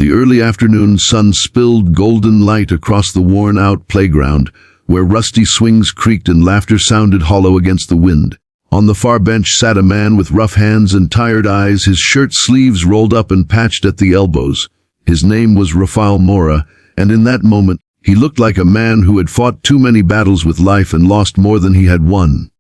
The early afternoon sun spilled golden light across the worn-out playground, where rusty swings creaked and laughter sounded hollow against the wind. On the far bench sat a man with rough hands and tired eyes, his shirt sleeves rolled up and patched at the elbows. His name was Rafael Mora, and in that moment, he looked like a man who had fought too many battles with life and lost more than he had won.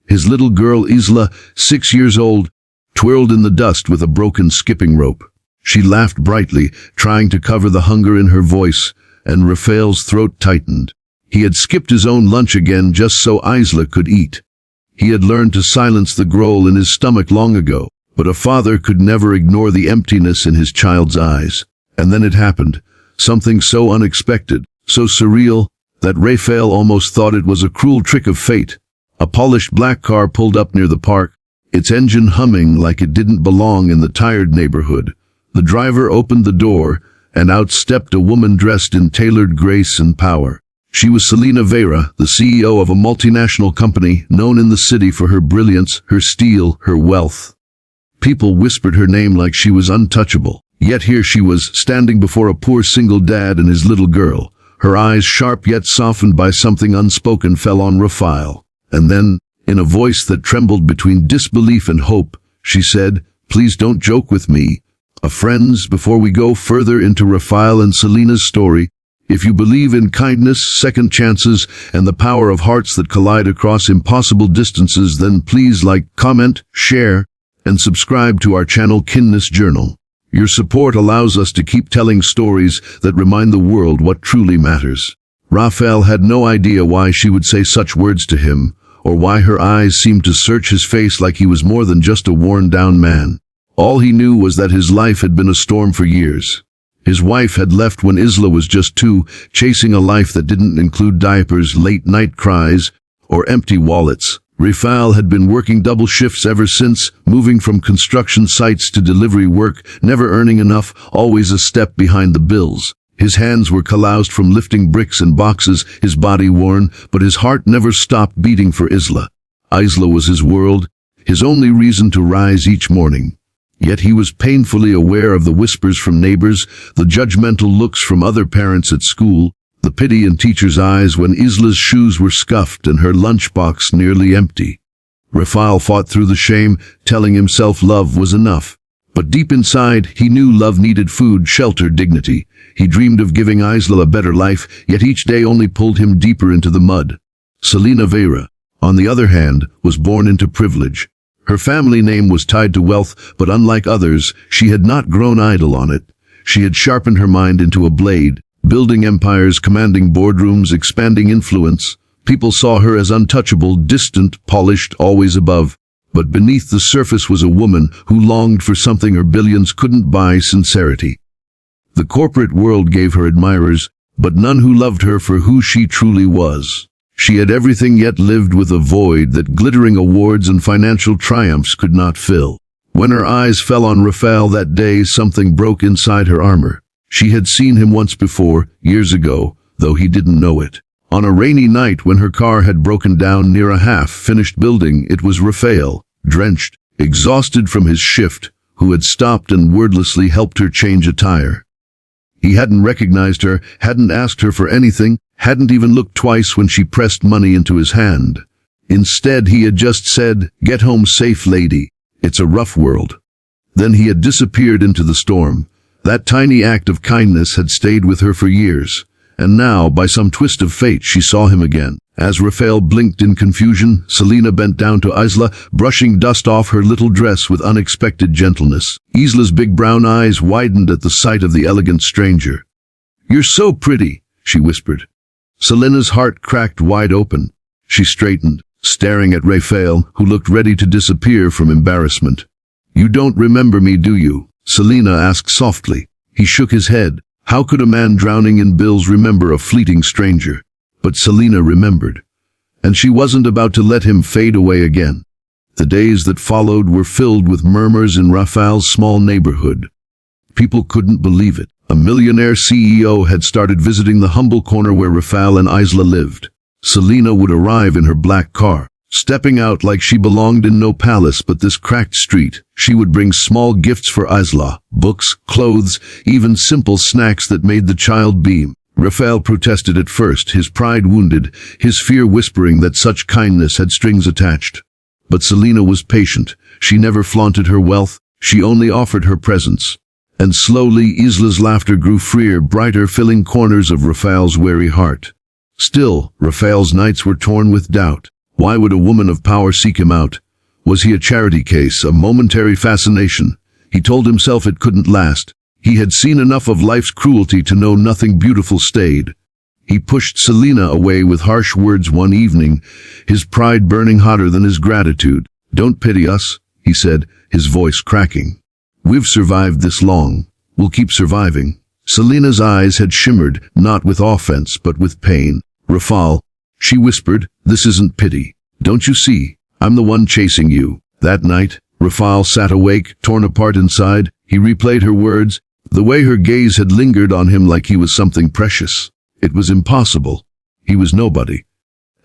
His little girl Isla, 6 years old, twirled in the dust with a broken skipping rope. She laughed brightly, trying to cover the hunger in her voice, and Rafael's throat tightened. He had skipped his own lunch again just so Isla could eat. He had learned to silence the growl in his stomach long ago, but a father could never ignore the emptiness in his child's eyes. And then it happened, something so unexpected, so surreal, that Rafael almost thought it was a cruel trick of fate. A polished black car pulled up near the park, its engine humming like it didn't belong in the tired neighborhood. The driver opened the door, and out stepped a woman dressed in tailored grace and power. She was Selena, the CEO of a multinational company known in the city for her brilliance, her steel, her wealth. People whispered her name like she was untouchable. Yet here she was, standing before a poor single dad and his little girl. Her eyes, sharp yet softened by something unspoken, fell on Rafael. And then, in a voice that trembled between disbelief and hope, she said, "Please don't joke with me. Friends, before we go further into Rafael and Selena's story, if you believe in kindness, second chances, and the power of hearts that collide across impossible distances, then please like, comment, share, and subscribe to our channel Kindness Journal. Your support allows us to keep telling stories that remind the world what truly matters." Rafael had no idea why she would say such words to him, or why her eyes seemed to search his face like he was more than just a worn-down man. All he knew was that his life had been a storm for years. His wife had left when Isla was just 2, chasing a life that didn't include diapers, late-night cries, or empty wallets. Rafael had been working double shifts ever since, moving from construction sites to delivery work, never earning enough, always a step behind the bills. His hands were calloused from lifting bricks and boxes, his body worn, but his heart never stopped beating for Isla. Isla was his world, his only reason to rise each morning. Yet he was painfully aware of the whispers from neighbors, the judgmental looks from other parents at school, the pity in teachers' eyes when Isla's shoes were scuffed and her lunchbox nearly empty. Rafael fought through the shame, telling himself love was enough. But deep inside, he knew love needed food, shelter, dignity. He dreamed of giving Isla a better life, yet each day only pulled him deeper into the mud. Selena, on the other hand, was born into privilege. Her family name was tied to wealth, but unlike others, she had not grown idle on it. She had sharpened her mind into a blade, building empires, commanding boardrooms, expanding influence. People saw her as untouchable, distant, polished, always above. But beneath the surface was a woman who longed for something her billions couldn't buy: sincerity. The corporate world gave her admirers, but none who loved her for who she truly was. She had everything, yet lived with a void that glittering awards and financial triumphs could not fill. When her eyes fell on Rafael that day, something broke inside her armor. She had seen him once before, years ago, though he didn't know it. On a rainy night when her car had broken down near a half-finished building, it was Rafael, drenched, exhausted from his shift, who had stopped and wordlessly helped her change a tire. He hadn't recognized her, hadn't asked her for anything, hadn't even looked twice when she pressed money into his hand. Instead, he had just said, "Get home safe, lady. It's a rough world." Then he had disappeared into the storm. That tiny act of kindness had stayed with her for years. And now, by some twist of fate, she saw him again. As Rafael blinked in confusion, Selena bent down to Isla, brushing dust off her little dress with unexpected gentleness. Isla's big brown eyes widened at the sight of the elegant stranger. "You're so pretty," she whispered. Selena's heart cracked wide open. She straightened, staring at Rafael, who looked ready to disappear from embarrassment. "You don't remember me, do you?" Selena asked softly. He shook his head. How could a man drowning in bills remember a fleeting stranger? But Selena remembered. And she wasn't about to let him fade away again. The days that followed were filled with murmurs in Rafael's small neighborhood. People couldn't believe it. A millionaire CEO had started visiting the humble corner where Rafael and Isla lived. Selena would arrive in her black car, stepping out like she belonged in no palace but this cracked street. She would bring small gifts for Isla, books, clothes, even simple snacks that made the child beam. Rafael protested at first, his pride wounded, his fear whispering that such kindness had strings attached. But Selena was patient. She never flaunted her wealth, she only offered her presence. And slowly Isla's laughter grew freer, brighter, filling corners of Rafael's weary heart. Still, Rafael's nights were torn with doubt. Why would a woman of power seek him out? Was he a charity case, a momentary fascination? He told himself it couldn't last. He had seen enough of life's cruelty to know nothing beautiful stayed. He pushed Selena away with harsh words one evening, his pride burning hotter than his gratitude. "Don't pity us," he said, his voice cracking. "We've survived this long. We'll keep surviving." Selena's eyes had shimmered, not with offense, but with pain. "Rafael," she whispered, "this isn't pity. Don't you see? I'm the one chasing you." That night, Rafael sat awake, torn apart inside. He replayed her words, the way her gaze had lingered on him like he was something precious. It was impossible. He was nobody.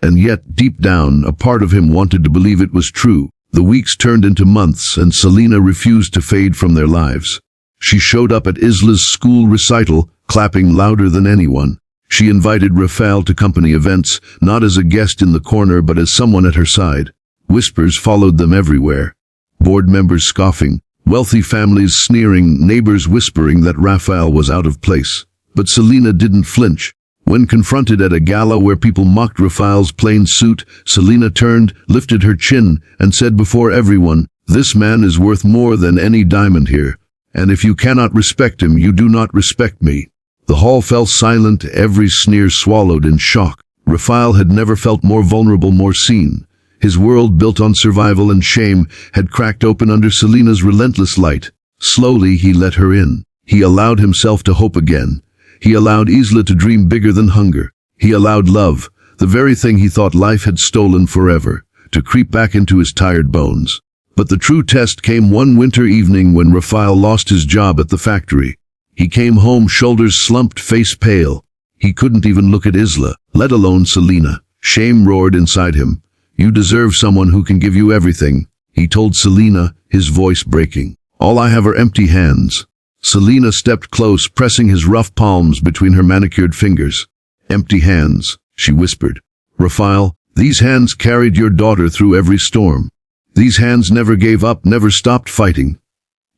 And yet, deep down, a part of him wanted to believe it was true. The weeks turned into months, and Selena refused to fade from their lives. She showed up at Isla's school recital, clapping louder than anyone. She invited Rafael to company events, not as a guest in the corner but as someone at her side. Whispers followed them everywhere. Board members scoffing, wealthy families sneering, neighbors whispering that Rafael was out of place. But Selena didn't flinch. When confronted at a gala where people mocked Rafael's plain suit, Selena turned, lifted her chin, and said before everyone, "This man is worth more than any diamond here. And if you cannot respect him, you do not respect me." The hall fell silent, every sneer swallowed in shock. Rafael had never felt more vulnerable, more seen. His world, built on survival and shame, had cracked open under Selena's relentless light. Slowly he let her in. He allowed himself to hope again. He allowed Isla to dream bigger than hunger. He allowed love, the very thing he thought life had stolen forever, to creep back into his tired bones. But the true test came one winter evening when Rafael lost his job at the factory. He came home, shoulders slumped, face pale. He couldn't even look at Isla, let alone Selena. Shame roared inside him. "You deserve someone who can give you everything," he told Selena, his voice breaking. "All I have are empty hands." Selena stepped close, pressing his rough palms between her manicured fingers. "Empty hands," she whispered. "Rafael, these hands carried your daughter through every storm. These hands never gave up, never stopped fighting.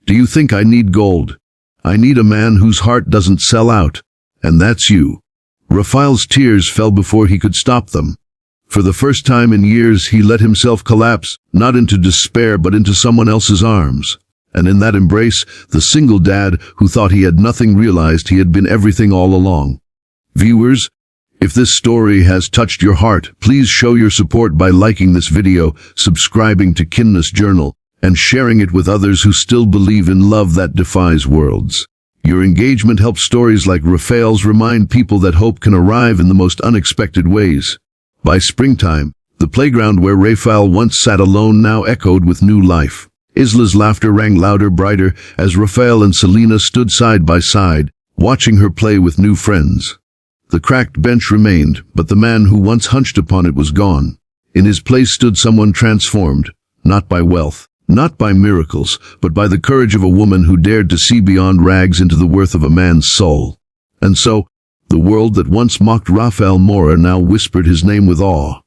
Do you think I need gold? I need a man whose heart doesn't sell out. And that's you." Rafael's tears fell before he could stop them. For the first time in years, he let himself collapse, not into despair but into someone else's arms. And in that embrace, the single dad who thought he had nothing realized he had been everything all along. Viewers, if this story has touched your heart, please show your support by liking this video, subscribing to Kindness Journal, and sharing it with others who still believe in love that defies worlds. Your engagement helps stories like Rafael's remind people that hope can arrive in the most unexpected ways. By springtime, the playground where Rafael once sat alone now echoed with new life. Isla's laughter rang louder, brighter, as Rafael and Selena stood side by side, watching her play with new friends. The cracked bench remained, but the man who once hunched upon it was gone. In his place stood someone transformed, not by wealth, not by miracles, but by the courage of a woman who dared to see beyond rags into the worth of a man's soul. And so, the world that once mocked Rafael Mora now whispered his name with awe.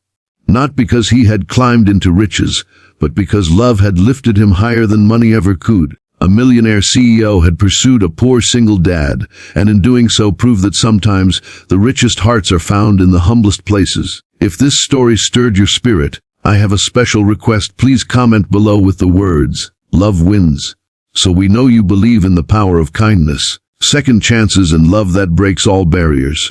Not because he had climbed into riches, but because love had lifted him higher than money ever could. A millionaire CEO had pursued a poor single dad, and in doing so proved that sometimes the richest hearts are found in the humblest places. If this story stirred your spirit, I have a special request. Please comment below with the words, "Love wins," so we know you believe in the power of kindness, second chances, and love that breaks all barriers.